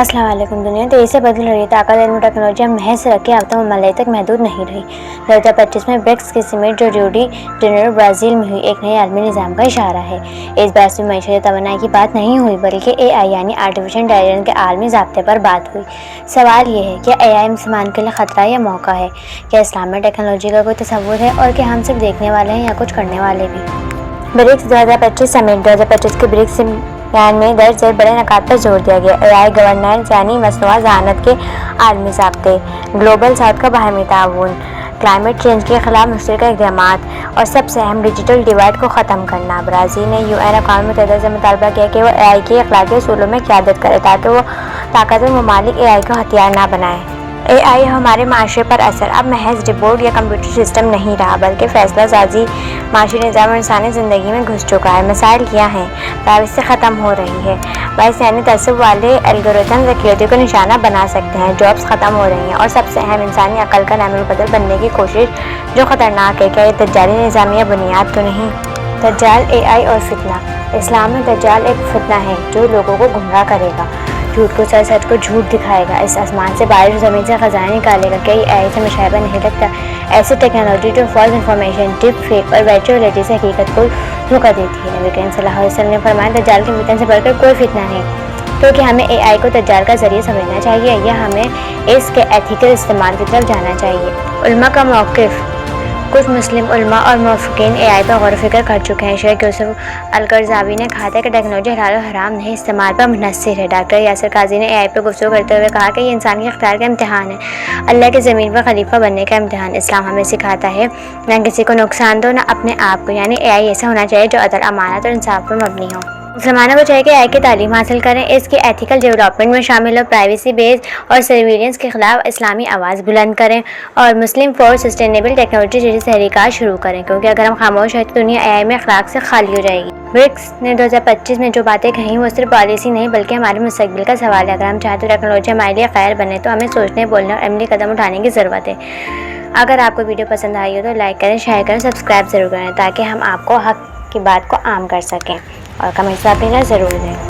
अस्सलाम वालेकुम। दुनिया तेजी से बदल रही है। ताकत, इल्म, टेक्नोलॉजी महज तरक्की याफ्ता ममालिक तक महदूद नहीं रही। 2025 में ब्रिक्स की समिट जो रियो डी जेनेरो ब्राज़ील में हुई, एक नए आलमी निज़ाम का इशारा है। इस बार सिर्फ मईशत तवन्नाई की बात नहीं हुई, बल्कि AI यानी आर्टिफिशियल इंटेलिजेंस के आलमी ज़ाब्ते पर बात हुई। सवाल ये है, क्या AI मुसलमान के लिए ख़तरा या मौका है? क्या इस्लाम में टेक्नोलॉजी का कोई तसव्वुर है, और क्या हम सिर्फ देखने वाले हैं या कुछ करने वाले भी? ब्रिक्स 2025 समिट 2025 के ब्रिक्स बयान में दर्ज झेल बड़े निकात पर जोर दिया गया। AI गवर्नेंस यानी मसनूआ ज़हानत के आलमी ज़ाब्ते, ग्लोबल साउथ का बाहमी ताउन, क्लाइमेट चेंज के खिलाफ मुश्तरका इक़दामात और सबसे अहम डिजिटल डिवाइड को ख़त्म करना। ब्राज़ील ने UN अक़वाम मुत्तहिदा से मुतालबा किया कि वो AI की अखलाकी असूलों में क़यादत करे, ताकि वो ताकतवर ममालिक AI को हथियार ना बनाए। AI हमारे माशरे पर असर अब महज रिपोर्ट या कंप्यूटर सिस्टम नहीं रहा, बल्कि फैसला साजी, माशी निज़ाम और इंसानी ज़िंदगी में घुस चुका है। मिसाल क्या हैं? प्राइवेसी ख़त्म हो रही है, बाइस यानी तसव्वुर वाले एल्गोरिथम ज़कियती को निशाना बना सकते हैं, जॉब्स ख़त्म हो रही हैं, और सबसे अहम इंसानी अक़ल का नामुल बनने की कोशिश, जो ख़तरनाक है। क्या ये दज्जाली निज़ाम या बुनियाद तो नहीं? दज्जाल, AI और फितना। इस्लाम में दज्जाल एक फितना है जो लोगों को गुमराह करेगा, झूठ को सच, सच को झूठ दिखाएगा, इस आसमान से बारिश, ज़मीन से ख़ज़ाने निकालेगा। क्या ये AI से मुशाबह नहीं लगता? ऐसी टेक्नोलॉजी जो फॉल्स इन्फॉर्मेशन, डिप फेक और वर्चुअल रियलिटी से हकीकत को धोखा देती है। नबी करीम सल्लल्लाहु अलैहि वसल्लम ने फरमाया, दज्जाल के फितन से बढ़कर कोई फितना नहीं। तो क्या हमें AI को दज्जाल का ज़रिया समझना चाहिए, या हमें इसके एथिकल इस्तेमाल की तरफ जाना चाहिए? उलमा का मौक़िफ़। कुछ मुस्लिम उलमा और मुफ़क्किरीन AI पर गौर फ़िक्र कर चुके हैं। शेख यूसुफ अल-करज़ावी ने कहा था कि टेक्नोलॉजी हलाल और हराम नहीं, इस्तेमाल पर मुनहसर है। डॉक्टर यासिर काजी ने AI पर गुफ्तगू करते हुए कहा कि ये इंसान के इख्तियार का इम्तिहान है, अल्लाह की ज़मीन पर खलीफा बनने का इम्तिहान। इस्लाम हमें सिखाता है, न किसी को नुकसान दो, न अपने आप को। यानी AI ऐसा होना चाहिए जो अदल, अमानत और इंसाफ पर मबनी हो। मुसलमानों को चाहिए कि AI की तालीम हासिल करें, इसकी एथिकल डेवलपमेंट में शामिल हो, प्राइवेसी बेस्ड और सर्विलेंस के खिलाफ इस्लामी आवाज़ बुलंद करें, और मुस्लिम फॉर सस्टेनेबल टेक्नोलॉजी जैसी तहरीकात शुरू करें, क्योंकि अगर हम खामोश हैं तो दुनिया AI में अखलाक से खाली हो जाएगी। ब्रिक्स ने 2025 में जो बातें कहीं वो सिर्फ पॉलिसी नहीं, बल्कि हमारे मुस्तकबिल का सवाल है। अगर हम चाहते तो टेक्नोलॉजी हमारे लिए खैर बने, तो हमें सोचने, बोलने और अमली कदम उठाने की ज़रूरत है। अगर आपको वीडियो पसंद आई हो तो लाइक करें, शेयर करें, सब्सक्राइब ज़रूर करें, ताकि हम आपको हक़ की बात को आम कर सकें, और कमेंट्स में अपनी राय ज़रूर दें।